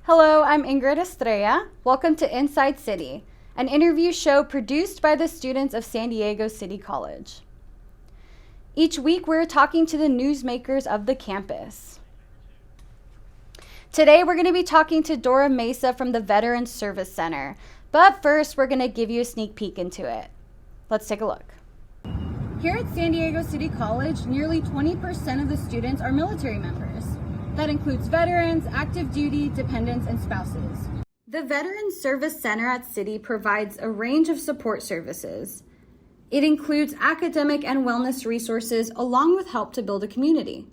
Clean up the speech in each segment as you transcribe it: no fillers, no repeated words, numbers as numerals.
Hello, I'm Ingrid Estrella. Welcome to Inside City, an interview show produced by the students of San Diego City College. Each week, we're talking to the newsmakers of the campus. Today, we're going to be talking to Dora Meza from the Veterans Service Center. But first, we're going to give you a sneak peek into it. Let's take a look. Here at San Diego City College, nearly 20% of the students are military members. That includes veterans, active duty, dependents, and spouses. The Veterans Service Center at City provides a range of support services. It includes academic and wellness resources along with help to build a community.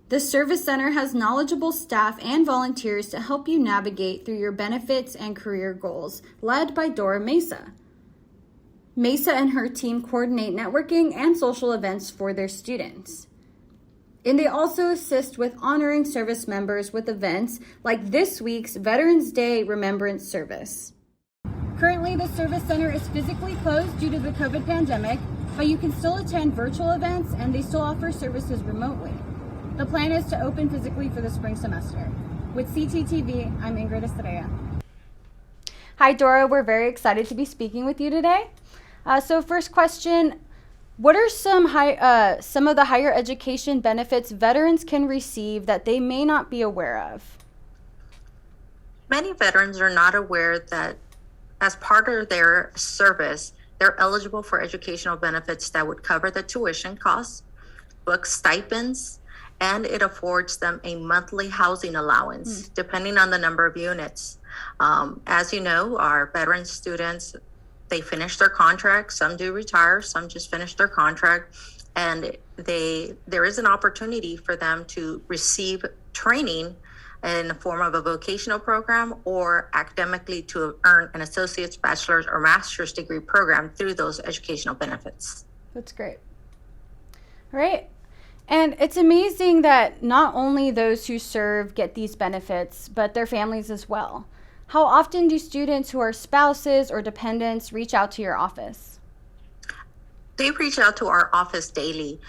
The Service Center has knowledgeable staff and volunteers to help you navigate through your benefits and career goals, led by Dora Meza. Meza and her team coordinate networking and social events for their students. And they also assist with honoring service members with events like this week's Veterans Day Remembrance Service. Currently, the Service Center is physically closed due to the COVID pandemic, but you can still attend virtual events and they still offer services remotely. The plan is to open physically for the spring semester. With CTTV, I'm Ingrid Estrella. Hi, Dora. We're very excited to be speaking with you today. So first question, what are some of the higher education benefits veterans can receive that they may not be aware of? Many veterans are not aware that as part of their service, they're eligible for educational benefits that would cover the tuition costs, book stipends, and it affords them a monthly housing allowance, depending on the number of units. As you know, our veteran students, they finish their contract. Some do retire, some just finish their contract, and there is an opportunity for them to receive training in the form of a vocational program or academically to earn an associate's, bachelor's, or master's degree program through those educational benefits. That's great. All right. And it's amazing that not only those who serve get these benefits, but their families as well. How often do students who are spouses or dependents reach out to your office? They reach out to our office daily.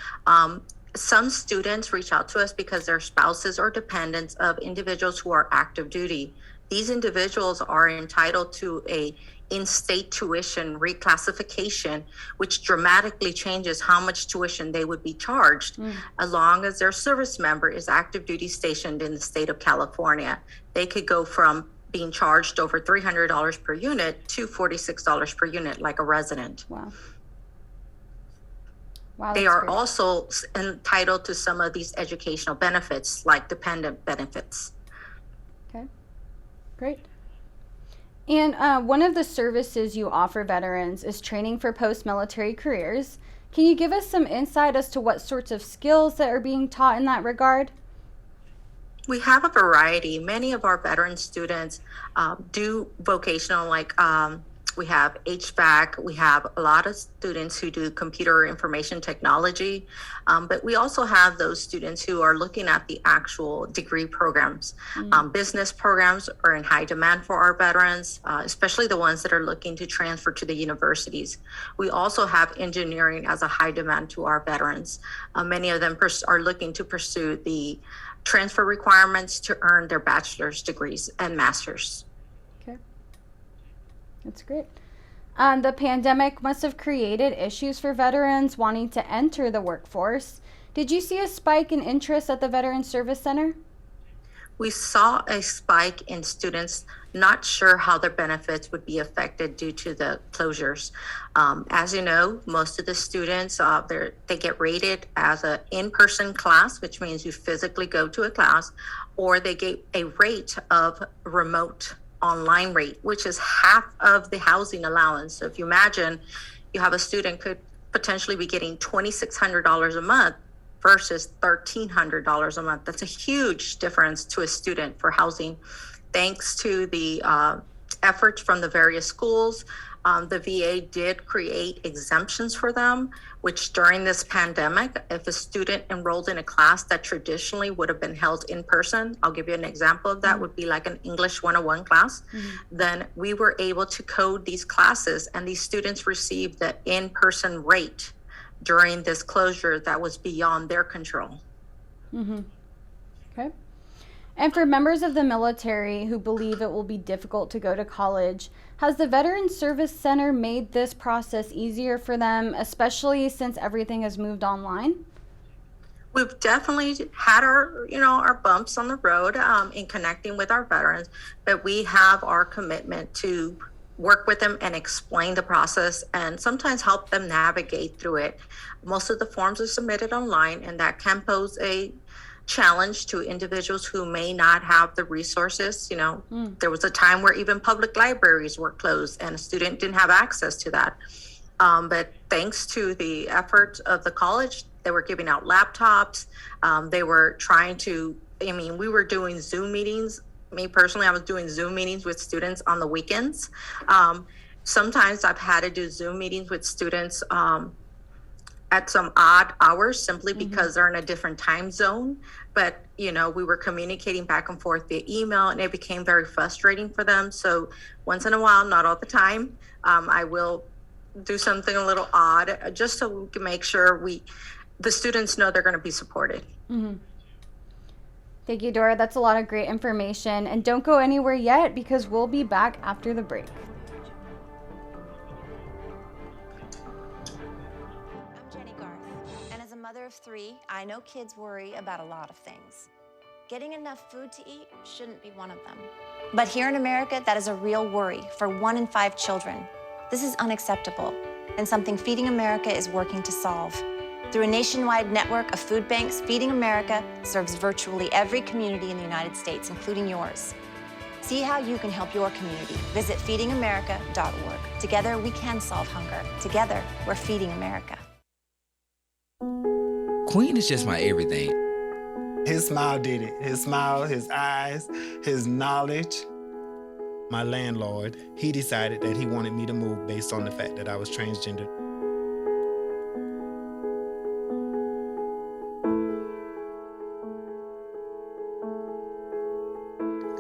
Some students reach out to us because they're spouses or dependents of individuals who are active duty. These individuals are entitled to a in-state tuition reclassification, which dramatically changes how much tuition they would be charged, as long as their service member is active duty stationed in the state of California. They could go from being charged over $300 per unit to $46 per unit like a resident. Wow. They are great. Also entitled to some of these educational benefits like dependent benefits. Okay, great. And one of the services you offer veterans is training for post-military careers. Can you give us some insight as to what sorts of skills that are being taught in that regard? We have a variety. Many of our veteran students do vocational, like we have HVAC. We have a lot of students who do computer information technology, but we also have those students who are looking at the actual degree programs. Business programs are in high demand for our veterans, especially the ones that are looking to transfer to the universities. We also have engineering as a high demand to our veterans. Many of them are looking to pursue the transfer requirements to earn their bachelor's degrees and master's. Okay, that's great. The pandemic must have created issues for veterans wanting to enter the workforce. Did you see a spike in interest at the Veterans Service Center? We saw a spike in students not sure how their benefits would be affected due to the closures. As you know, most of the students, they get rated as an in-person class, which means you physically go to a class, or they get a rate of remote online rate, which is half of the housing allowance. So if you imagine you have a student could potentially be getting $2,600 a month versus $1,300 a month. That's a huge difference to a student for housing. Thanks to the efforts from the various schools, the VA did create exemptions for them, which during this pandemic, if a student enrolled in a class that traditionally would have been held in person, I'll give you an example of that, would be like an English 101 class, then we were able to code these classes and these students received the in-person rate during this closure that was beyond their control. Okay. And for members of the military who believe it will be difficult to go to college, has the Veteran Service Center made this process easier for them, especially since everything has moved online? We've definitely had our bumps on the road in connecting with our veterans, but we have our commitment to work with them and explain the process and sometimes help them navigate through it. Most of the forms are submitted online, and that can pose a challenge to individuals who may not have the resources. There was a time where even public libraries were closed and a student didn't have access to that. But thanks to the efforts of the college, they were giving out laptops. They were trying to, we were doing Zoom meetings. Me personally, I was doing Zoom meetings with students on the weekends. Sometimes I've had to do Zoom meetings with students at some odd hours simply because they're in a different time zone. But, we were communicating back and forth via email, and it became very frustrating for them. So once in a while, not all the time, I will do something a little odd just so we can make sure the students know they're going to be supported. Mm-hmm. Thank you, Dora. That's a lot of great information. And don't go anywhere yet, because we'll be back after the break. And as a mother of 3, I know kids worry about a lot of things. Getting enough food to eat shouldn't be one of them. But here in America, that is a real worry for 1 in 5 children. This is unacceptable, and something Feeding America is working to solve. Through a nationwide network of food banks, Feeding America serves virtually every community in the United States, including yours. See how you can help your community. Visit feedingamerica.org. Together, we can solve hunger. Together, we're Feeding America. Queen is just my everything. His smile did it. His smile, his eyes, his knowledge. My landlord, he decided that he wanted me to move based on the fact that I was transgender.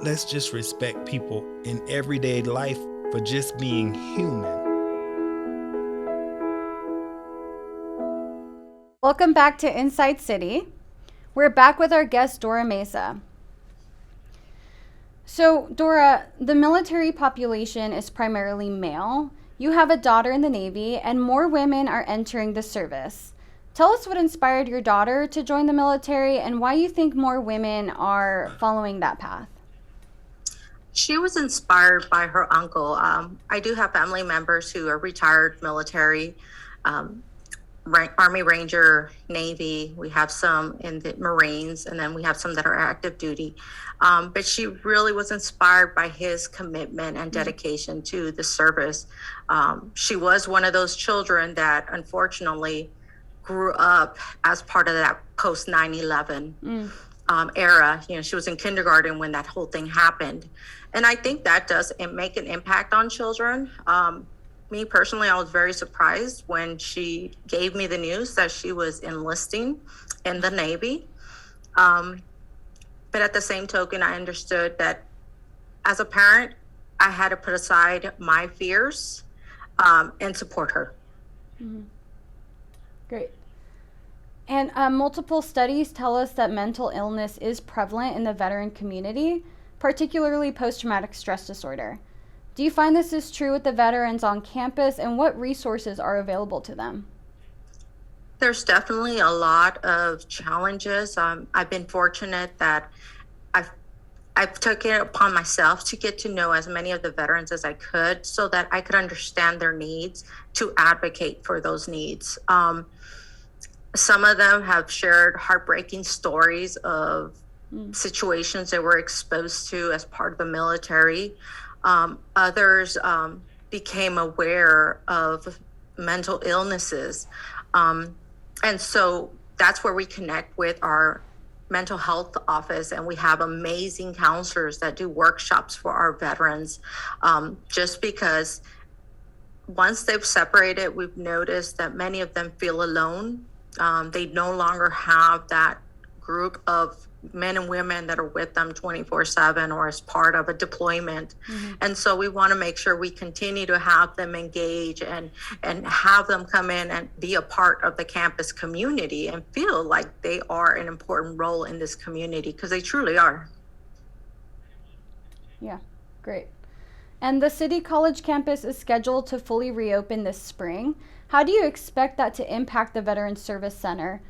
Let's just respect people in everyday life for just being human. Welcome back to Inside City. We're back with our guest, Dora Meza. So, Dora, the military population is primarily male. You have a daughter in the Navy, and more women are entering the service. Tell us what inspired your daughter to join the military and why you think more women are following that path. She was inspired by her uncle. I do have family members who are retired military, Army Ranger, Navy. We have some in the Marines, and then we have some that are active duty. But she really was inspired by his commitment and dedication to the service. She was one of those children that unfortunately grew up as part of that post 9/11 era. She was in kindergarten when that whole thing happened. And I think that does make an impact on children. Me personally, I was very surprised when she gave me the news that she was enlisting in the Navy. But at the same token, I understood that as a parent, I had to put aside my fears and support her. Mm-hmm. Great. And multiple studies tell us that mental illness is prevalent in the veteran community, particularly post-traumatic stress disorder. Do you find this is true with the veterans on campus, and what resources are available to them? There's definitely a lot of challenges. I've been fortunate that I've taken it upon myself to get to know as many of the veterans as I could so that I could understand their needs, to advocate for those needs. Some of them have shared heartbreaking stories of situations they were exposed to as part of the military. Others became aware of mental illnesses. And so that's where we connect with our mental health office, and we have amazing counselors that do workshops for our veterans. Just because once they've separated, we've noticed that many of them feel alone. They no longer have that group of men and women that are with them 24/7 or as part of a deployment. And so we want to make sure we continue to have them engage and have them come in and be a part of the campus community and feel like they are an important role in this community, because they truly are. Yeah, great. And the City College campus is scheduled to fully reopen this spring. How do you expect that to impact the Veterans Service Center?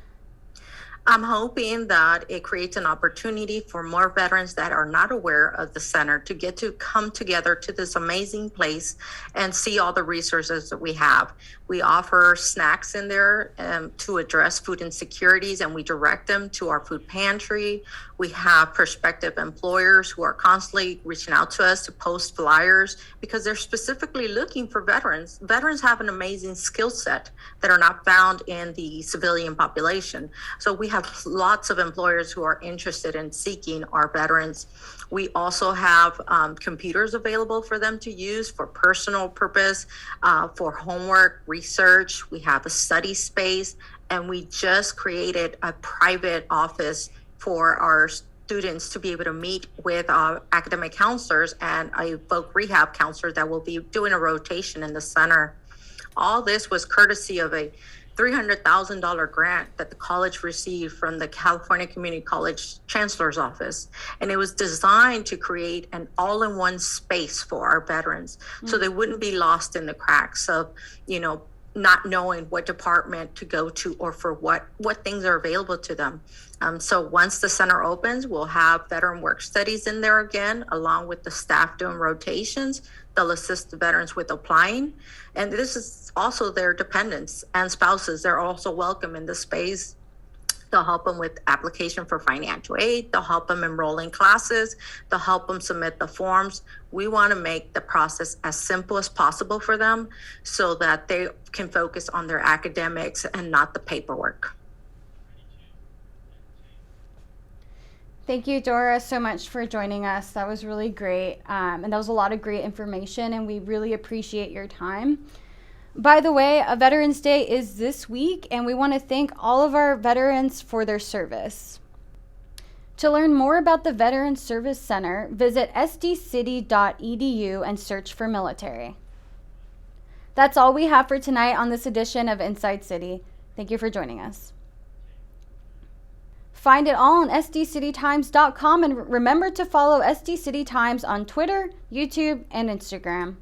I'm hoping that it creates an opportunity for more veterans that are not aware of the center to get to come together to this amazing place and see all the resources that we have. We offer snacks in there to address food insecurities, and we direct them to our food pantry. We have prospective employers who are constantly reaching out to us to post flyers because they're specifically looking for veterans. Veterans have an amazing skill set that are not found in the civilian population. So we have lots of employers who are interested in seeking our veterans. We also have computers available for them to use for personal purpose, for homework, research. We have a study space, and we just created a private office for our students to be able to meet with academic counselors and a voc rehab counselor that will be doing a rotation in the center. All this was courtesy of a $300,000 grant that the college received from the California Community College Chancellor's Office. And it was designed to create an all-in-one space for our veterans so they wouldn't be lost in the cracks of, not knowing what department to go to or for what things are available to them. So once the center opens, we'll have veteran work studies in there again, along with the staff doing rotations. They'll assist the veterans with applying. And this is also their dependents and spouses. They're also welcome in the space. They'll help them with application for financial aid. They'll help them enroll in classes. They'll help them submit the forms. We want to make the process as simple as possible for them so that they can focus on their academics and not the paperwork. Thank you, Dora, so much for joining us. That was really great. And that was a lot of great information, and we really appreciate your time. By the way, a Veterans Day is this week, and we want to thank all of our veterans for their service. To learn more about the Veterans Service Center, visit sdcity.edu and search for military. That's all we have for tonight on this edition of Inside City. Thank you for joining us. Find it all on sdcitytimes.com, and remember to follow SD City Times on Twitter, YouTube, and Instagram.